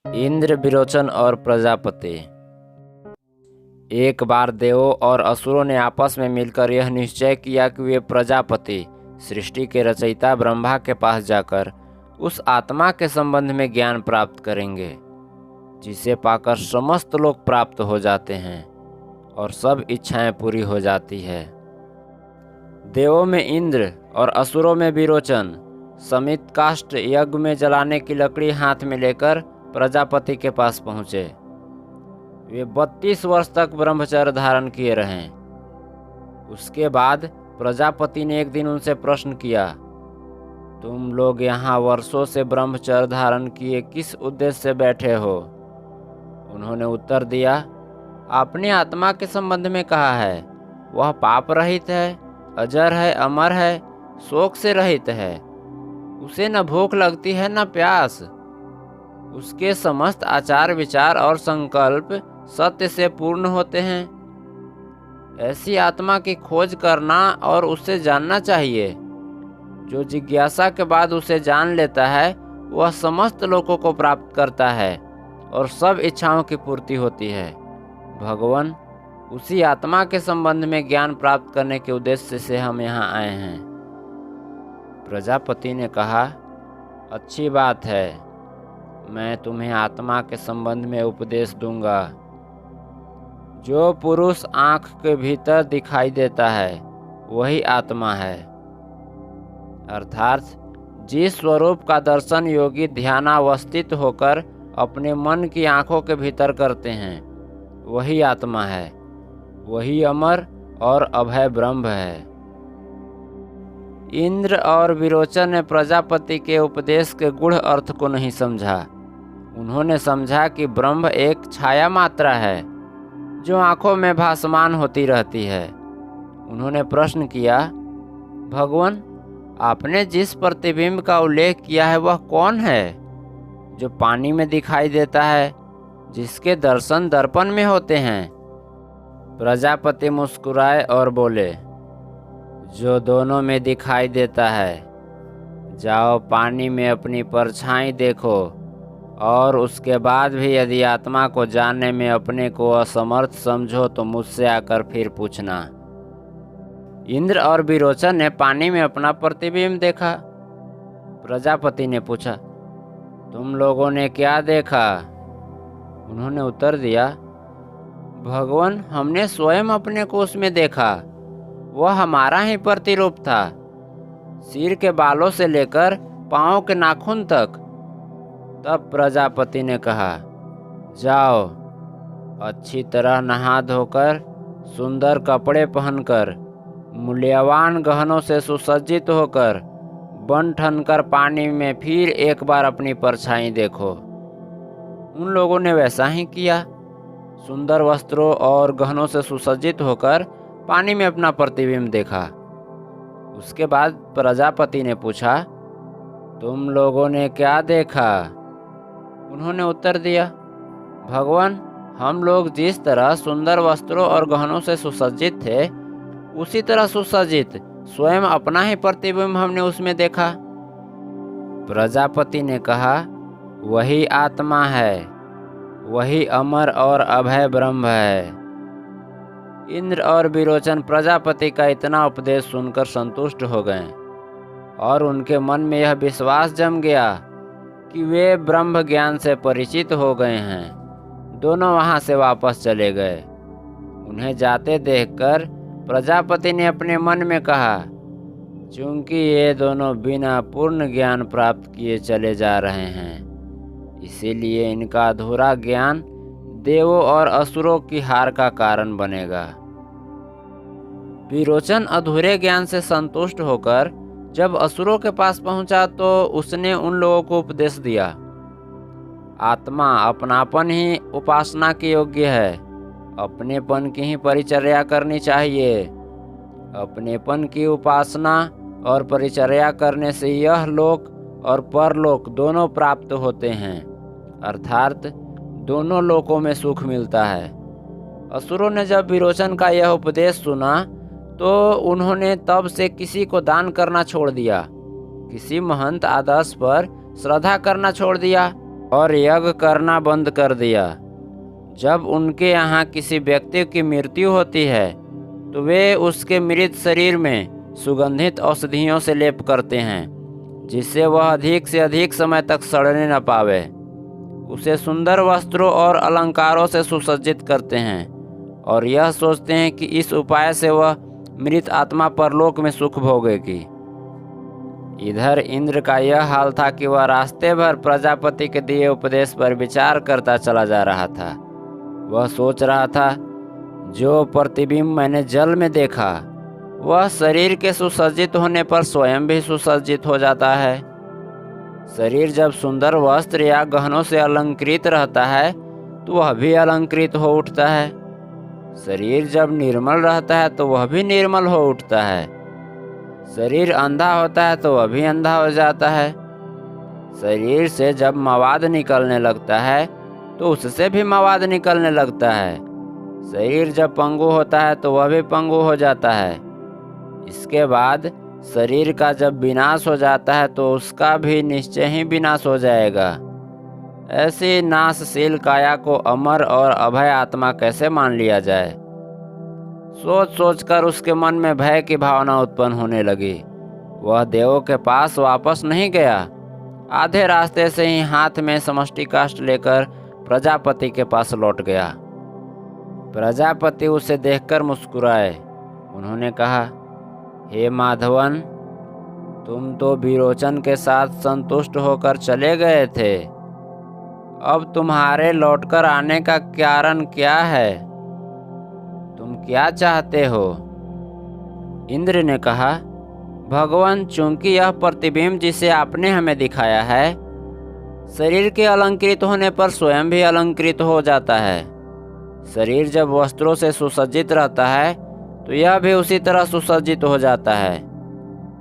इंद्र, विरोचन और प्रजापति। एक बार देवों और असुरों ने आपस में मिलकर यह निश्चय किया कि वे प्रजापति, सृष्टि के रचयिता ब्रह्मा के पास जाकर उस आत्मा के संबंध में ज्ञान प्राप्त करेंगे, जिसे पाकर समस्त लोग प्राप्त हो जाते हैं और सब इच्छाएं पूरी हो जाती है। देवों में इंद्र और असुरों में विरोचन समित काष्ठ यज्ञ में जलाने की लकड़ी हाथ में लेकर प्रजापति के पास पहुँचे। वे 32 वर्ष तक ब्रह्मचर्य धारण किए रहें। उसके बाद प्रजापति ने एक दिन उनसे प्रश्न किया, तुम लोग यहाँ वर्षों से ब्रह्मचर्य धारण किए किस उद्देश्य से बैठे हो? उन्होंने उत्तर दिया, आपने आत्मा के संबंध में कहा है, वह पाप रहित है, अजर है, अमर है, शोक से रहित है, उसे न भूख लगती है न प्यास, उसके समस्त आचार विचार और संकल्प सत्य से पूर्ण होते हैं। ऐसी आत्मा की खोज करना और उससे जानना चाहिए। जो जिज्ञासा के बाद उसे जान लेता है वह समस्त लोगों को प्राप्त करता है और सब इच्छाओं की पूर्ति होती है। भगवान, उसी आत्मा के संबंध में ज्ञान प्राप्त करने के उद्देश्य से हम यहाँ आए हैं। प्रजापति ने कहा, अच्छी बात है, मैं तुम्हें आत्मा के संबंध में उपदेश दूंगा। जो पुरुष आँख के भीतर दिखाई देता है वही आत्मा है, अर्थात जिस स्वरूप का दर्शन योगी ध्यानावस्थित होकर अपने मन की आँखों के भीतर करते हैं वही आत्मा है, वही अमर और अभय ब्रह्म है। इंद्र और विरोचन ने प्रजापति के उपदेश के गूढ़ अर्थ को नहीं समझा। उन्होंने समझा कि ब्रह्म एक छाया मात्रा है जो आंखों में भासमान होती रहती है। उन्होंने प्रश्न किया, भगवान, आपने जिस प्रतिबिंब का उल्लेख किया है वह कौन है जो पानी में दिखाई देता है, जिसके दर्शन दर्पण में होते हैं? प्रजापति मुस्कुराए और बोले, जो दोनों में दिखाई देता है। जाओ पानी में अपनी परछाई देखो और उसके बाद भी यदि आत्मा को जानने में अपने को असमर्थ समझो तो मुझसे आकर फिर पूछना। इंद्र और विरोचन ने पानी में अपना प्रतिबिंब देखा। प्रजापति ने पूछा, तुम लोगों ने क्या देखा? उन्होंने उत्तर दिया, भगवान, हमने स्वयं अपने को उसमें देखा। वह हमारा ही प्रतिरूप था, सिर के बालों से लेकर पांव के नाखून तक। तब प्रजापति ने कहा, जाओ अच्छी तरह नहा धोकर, सुंदर कपड़े पहनकर, मूल्यवान गहनों से सुसज्जित होकर, बन ठनकर पानी में फिर एक बार अपनी परछाई देखो। उन लोगों ने वैसा ही किया। सुंदर वस्त्रों और गहनों से सुसज्जित होकर पानी में अपना प्रतिबिंब देखा। उसके बाद प्रजापति ने पूछा, तुम लोगों ने क्या देखा? उन्होंने उत्तर दिया, भगवान, हम लोग जिस तरह सुंदर वस्त्रों और गहनों से सुसज्जित थे उसी तरह सुसज्जित स्वयं अपना ही प्रतिबिंब हमने उसमें देखा। प्रजापति ने कहा, वही आत्मा है, वही अमर और अभय ब्रह्म है। इंद्र और विरोचन प्रजापति का इतना उपदेश सुनकर संतुष्ट हो गए और उनके मन में यह विश्वास जम गया कि वे ब्रह्म ज्ञान से परिचित हो गए हैं। दोनों वहां से वापस चले गए। उन्हें जाते देखकर प्रजापति ने अपने मन में कहा, चूंकि ये दोनों बिना पूर्ण ज्ञान प्राप्त किए चले जा रहे हैं, इसीलिए इनका अधूरा ज्ञान देवों और असुरों की हार का कारण बनेगा। विरोचन अधूरे ज्ञान से संतुष्ट होकर जब असुरों के पास पहुंचा तो उसने उन लोगों को उपदेश दिया, आत्मा अपनापन ही उपासना के योग्य है। अपनेपन की ही परिचर्या करनी चाहिए। अपनेपन की उपासना और परिचर्या करने से यह लोक और परलोक दोनों प्राप्त होते हैं, अर्थात दोनों लोकों में सुख मिलता है। असुरों ने जब विरोचन का यह उपदेश सुना तो उन्होंने तब से किसी को दान करना छोड़ दिया, किसी महंत आदर्श पर श्रद्धा करना छोड़ दिया और यज्ञ करना बंद कर दिया। जब उनके यहाँ किसी व्यक्ति की मृत्यु होती है तो वे उसके मृत शरीर में सुगंधित औषधियों से लेप करते हैं, जिससे वह अधिक से अधिक समय तक सड़ने न पावे। उसे सुंदर वस्त्रों और अलंकारों से सुसज्जित करते हैं और यह सोचते हैं कि इस उपाय से वह मृत आत्मा परलोक में सुख भोगेगी। इधर इंद्र का यह हाल था कि वह रास्ते भर प्रजापति के दिए उपदेश पर विचार करता चला जा रहा था। वह सोच रहा था, जो प्रतिबिंब मैंने जल में देखा वह शरीर के सुसज्जित होने पर स्वयं भी सुसज्जित हो जाता है। शरीर जब सुंदर वस्त्र या गहनों से अलंकृत रहता है तो वह भी अलंकृत हो उठता है। शरीर जब निर्मल रहता है तो वह भी निर्मल हो उठता है। शरीर अंधा होता है तो वह भी अंधा हो जाता है। शरीर से जब मवाद निकलने लगता है तो उससे भी मवाद निकलने लगता है। शरीर जब पंगु होता है तो वह भी पंगु हो जाता है। इसके बाद शरीर का जब विनाश हो जाता है तो उसका भी निश्चय ही विनाश हो जाएगा। ऐसी नाशशील काया को अमर और अभय आत्मा कैसे मान लिया जाए? सोच सोचकर उसके मन में भय की भावना उत्पन्न होने लगी। वह देवों के पास वापस नहीं गया। आधे रास्ते से ही हाथ में समष्टि काष्ठ लेकर प्रजापति के पास लौट गया। प्रजापति उसे देखकर मुस्कुराए। उन्होंने कहा, हे माधवन, तुम तो विरोचन के साथ संतुष्ट होकर चले गए थे। अब तुम्हारे लौटकर आने का कारण क्या है? तुम क्या चाहते हो? इंद्र ने कहा, भगवान, चूंकि यह प्रतिबिंब जिसे आपने हमें दिखाया है शरीर के अलंकृत होने पर स्वयं भी अलंकृत हो जाता है। शरीर जब वस्त्रों से सुसज्जित रहता है तो यह भी उसी तरह सुसज्जित हो जाता है।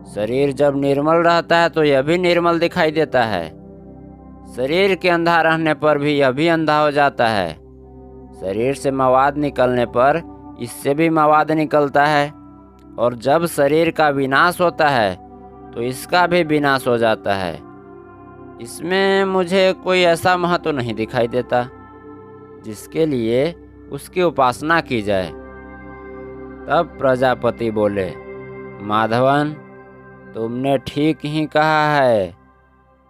शरीर जब निर्मल रहता है तो यह भी निर्मल दिखाई देता है। शरीर के अंधा रहने पर भी यह भी अंधा हो जाता है। शरीर से मवाद निकलने पर इससे भी मवाद निकलता है, और जब शरीर का विनाश होता है तो इसका भी विनाश हो जाता है। इसमें मुझे कोई ऐसा महत्व नहीं दिखाई देता जिसके लिए उसकी उपासना की जाए। तब प्रजापति बोले, माधवन, तुमने ठीक ही कहा है।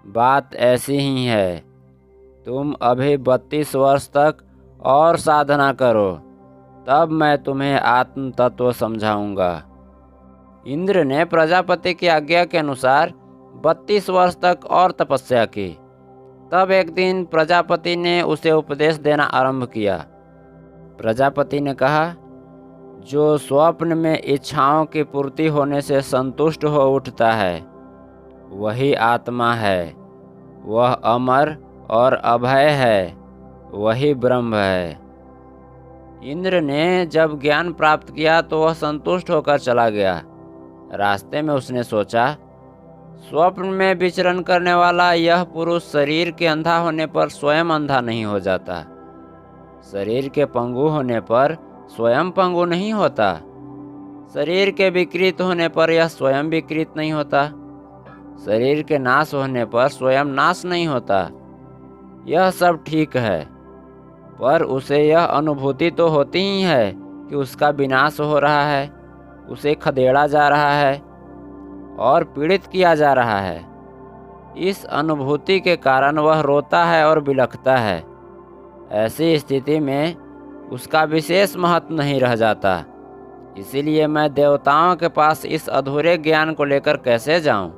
बात ऐसी ही है। तुम अभी 32 वर्ष तक और साधना करो, तब मैं तुम्हें आत्म तत्व समझाऊंगा। इंद्र ने प्रजापति की आज्ञा के अनुसार 32 वर्ष तक और तपस्या की। तब एक दिन प्रजापति ने उसे उपदेश देना आरंभ किया। प्रजापति ने कहा, जो स्वप्न में इच्छाओं की पूर्ति होने से संतुष्ट हो उठता है वही आत्मा है। वह अमर और अभय है, वही ब्रह्म है। इंद्र ने जब ज्ञान प्राप्त किया तो वह संतुष्ट होकर चला गया। रास्ते में उसने सोचा, स्वप्न में विचरण करने वाला यह पुरुष शरीर के अंधा होने पर स्वयं अंधा नहीं हो जाता। शरीर के पंगु होने पर स्वयं पंगु नहीं होता। शरीर के विकृत होने पर यह स्वयं विकृत नहीं होता। शरीर के नाश होने पर स्वयं नाश नहीं होता। यह सब ठीक है, पर उसे यह अनुभूति तो होती ही है कि उसका विनाश हो रहा है, उसे खदेड़ा जा रहा है और पीड़ित किया जा रहा है। इस अनुभूति के कारण वह रोता है और बिलखता है। ऐसी स्थिति में उसका विशेष महत्व नहीं रह जाता। इसीलिए मैं देवताओं के पास इस अधूरे ज्ञान को लेकर कैसे जाऊं?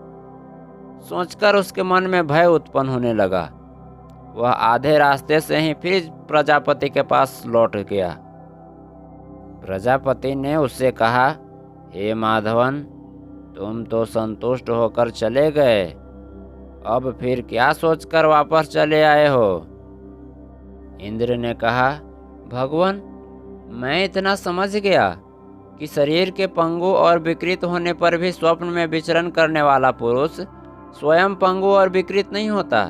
सोचकर उसके मन में भय उत्पन्न होने लगा। वह आधे रास्ते से ही फिर प्रजापति के पास लौट गया। प्रजापति ने उससे कहा, हे माधवन, तुम तो संतुष्ट होकर चले गए, अब फिर क्या सोचकर वापस चले आए हो? इंद्र ने कहा, भगवान, मैं इतना समझ गया कि शरीर के पंगु और विकृत होने पर भी स्वप्न में विचरण करने वाला पुरुष स्वयं पंगु और विकृत नहीं होता।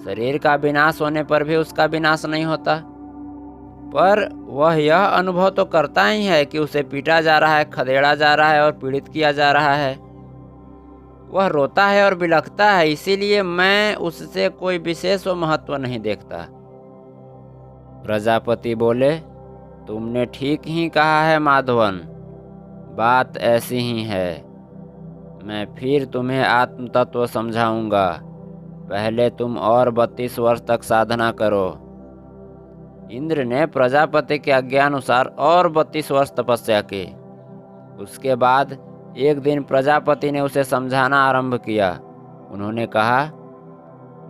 शरीर का विनाश होने पर भी उसका विनाश नहीं होता, पर वह यह अनुभव तो करता ही है कि उसे पीटा जा रहा है, खदेड़ा जा रहा है और पीड़ित किया जा रहा है। वह रोता है और बिलखता है, इसीलिए मैं उससे कोई विशेष व महत्व नहीं देखता। प्रजापति बोले, तुमने ठीक ही कहा है माधवन, बात ऐसी ही है। मैं फिर तुम्हें आत्म तत्व समझाऊंगा, पहले तुम और 32 वर्ष तक साधना करो। इंद्र ने प्रजापति के आज्ञानुसार और 32 वर्ष तपस्या की। उसके बाद एक दिन प्रजापति ने उसे समझाना आरंभ किया। उन्होंने कहा,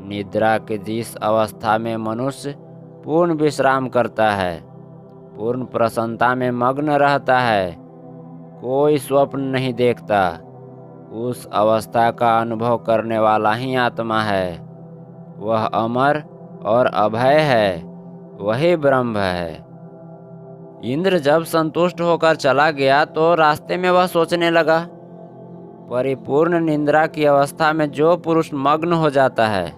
निद्रा के जिस अवस्था में मनुष्य पूर्ण विश्राम करता है, पूर्ण प्रसन्नता में मग्न रहता है, कोई स्वप्न नहीं देखता, उस अवस्था का अनुभव करने वाला ही आत्मा है। वह अमर और अभय है, वही ब्रह्म है। इंद्र जब संतुष्ट होकर चला गया तो रास्ते में वह सोचने लगा, परिपूर्ण निद्रा की अवस्था में जो पुरुष मग्न हो जाता है,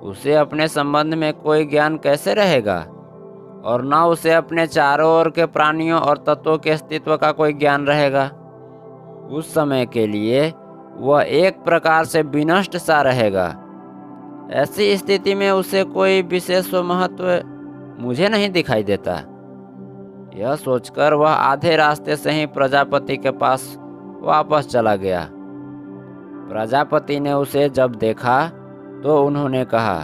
उसे अपने संबंध में कोई ज्ञान कैसे रहेगा, और न उसे अपने चारों ओर के प्राणियों और तत्वों के अस्तित्व का कोई ज्ञान रहेगा। उस समय के लिए वह एक प्रकार से विनष्ट सा रहेगा। ऐसी स्थिति में उसे कोई विशेष महत्व मुझे नहीं दिखाई देता। यह सोचकर वह आधे रास्ते से ही प्रजापति के पास वापस चला गया। प्रजापति ने उसे जब देखा तो उन्होंने कहा,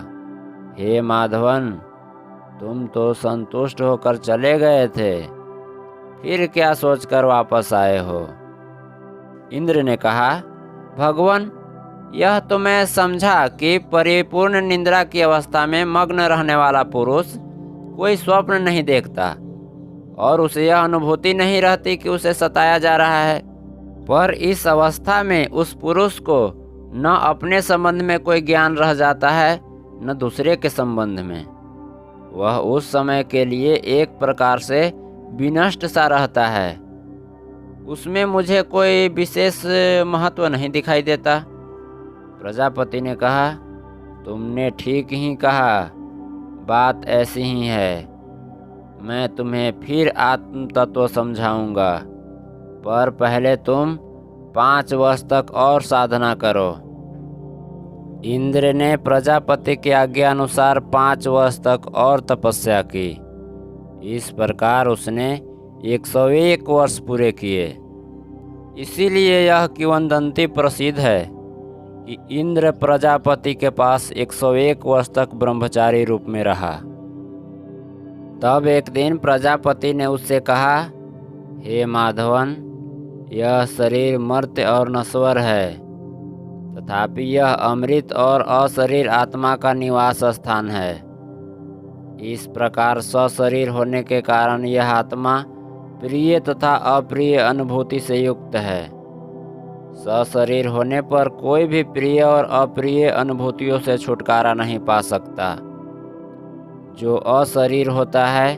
हे माधवन, तुम तो संतुष्ट होकर चले गए थे, फिर क्या सोचकर वापस आए हो? इंद्र ने कहा, भगवान, यह तो मैं समझा कि परिपूर्ण निद्रा की अवस्था में मग्न रहने वाला पुरुष कोई स्वप्न नहीं देखता और उसे यह अनुभूति नहीं रहती कि उसे सताया जा रहा है। पर इस अवस्था में उस पुरुष को न अपने संबंध में कोई ज्ञान रह जाता है, न दूसरे के संबंध में। वह उस समय के लिए एक प्रकार से विनष्ट सा रहता है। उसमें मुझे कोई विशेष महत्व नहीं दिखाई देता। प्रजापति ने कहा, तुमने ठीक ही कहा, बात ऐसी ही है। मैं तुम्हें फिर आत्म तत्व समझाऊंगा, पर पहले तुम 5 वर्ष तक और साधना करो। इंद्र ने प्रजापति की आज्ञा अनुसार 5 वर्ष तक और तपस्या की। इस प्रकार उसने 101 वर्ष पूरे किए। इसीलिए यह किंवदंती प्रसिद्ध है कि इंद्र प्रजापति के पास 101 वर्ष तक ब्रह्मचारी रूप में रहा। तब एक दिन प्रजापति ने उससे कहा, हे माधवन, यह शरीर मर्त्य और नश्वर है, तथापि यह अमृत और अशरीर आत्मा का निवास स्थान है। इस प्रकार सशरीर होने के कारण यह आत्मा प्रिय तथा अप्रिय अनुभूति से युक्त है। सशरीर होने पर कोई भी प्रिय और अप्रिय अनुभूतियों से छुटकारा नहीं पा सकता। जो अशरीर होता है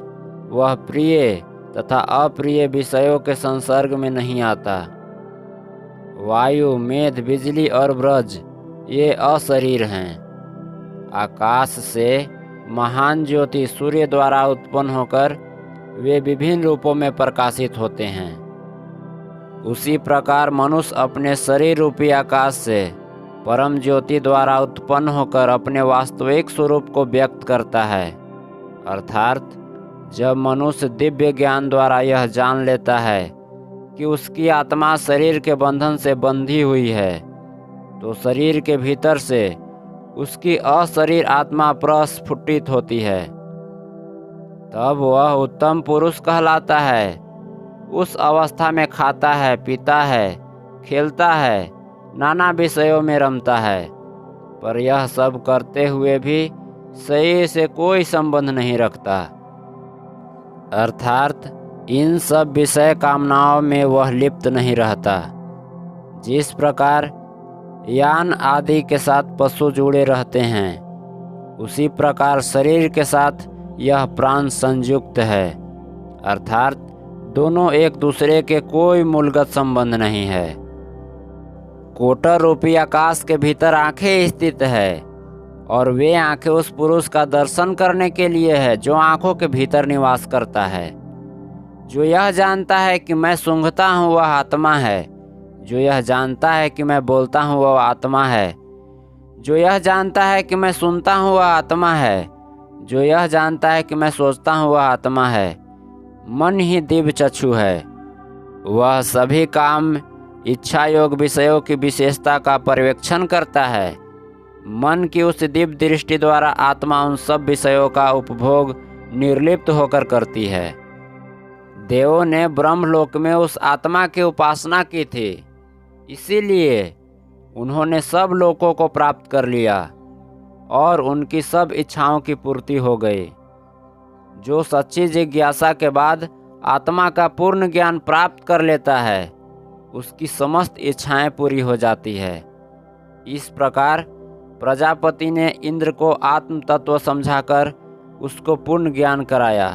वह प्रिय तथा अप्रिय विषयों के संसर्ग में नहीं आता। वायु, मेघ, बिजली और ब्रज ये अशरीर हैं। आकाश से महान ज्योति सूर्य द्वारा उत्पन्न होकर वे विभिन्न रूपों में प्रकाशित होते हैं। उसी प्रकार मनुष्य अपने शरीर रूपी आकाश से परम ज्योति द्वारा उत्पन्न होकर अपने वास्तविक स्वरूप को व्यक्त करता है। अर्थात जब मनुष्य दिव्य ज्ञान द्वारा यह जान लेता है कि उसकी आत्मा शरीर के बंधन से बंधी हुई है, तो शरीर के भीतर से उसकी अशरीर आत्मा प्रस्फुटित होती है। तब वह उत्तम पुरुष कहलाता है। उस अवस्था में खाता है, पीता है, खेलता है, नाना विषयों में रमता है, पर यह सब करते हुए भी शरीर से कोई संबंध नहीं रखता। अर्थात इन सब विषय कामनाओं में वह लिप्त नहीं रहता। जिस प्रकार यान आदि के साथ पशु जुड़े रहते हैं, उसी प्रकार शरीर के साथ यह प्राण संयुक्त है। अर्थात दोनों एक दूसरे के कोई मूलगत संबंध नहीं है। कोटर रूपी आकाश के भीतर आंखें स्थित है, और वे आंखें उस पुरुष का दर्शन करने के लिए है जो आंखों के भीतर निवास करता है। जो यह जानता है कि मैं सूंघता हूँ वह आत्मा है, जो यह जानता है कि मैं बोलता हूँ वह आत्मा है। जो यह जानता है कि मैं सुनता हूँ वह आत्मा है। जो यह जानता है कि मैं सोचता हूँ वह आत्मा है। मन ही दिव्य चक्षु है। वह सभी काम इच्छा योग विषयों की विशेषता का पर्यवेक्षण करता है। मन की उस दिव्य दृष्टि द्वारा आत्मा उन सब विषयों का उपभोग निर्लिप्त होकर करती है। देवों ने ब्रह्मलोक में उस आत्मा की उपासना की थी, इसीलिए उन्होंने सब लोकों को प्राप्त कर लिया और उनकी सब इच्छाओं की पूर्ति हो गई। जो सच्ची जिज्ञासा के बाद आत्मा का पूर्ण ज्ञान प्राप्त कर लेता है, उसकी समस्त इच्छाएं पूरी हो जाती है। इस प्रकार प्रजापति ने इंद्र को आत्म तत्व समझाकर उसको पूर्ण ज्ञान कराया।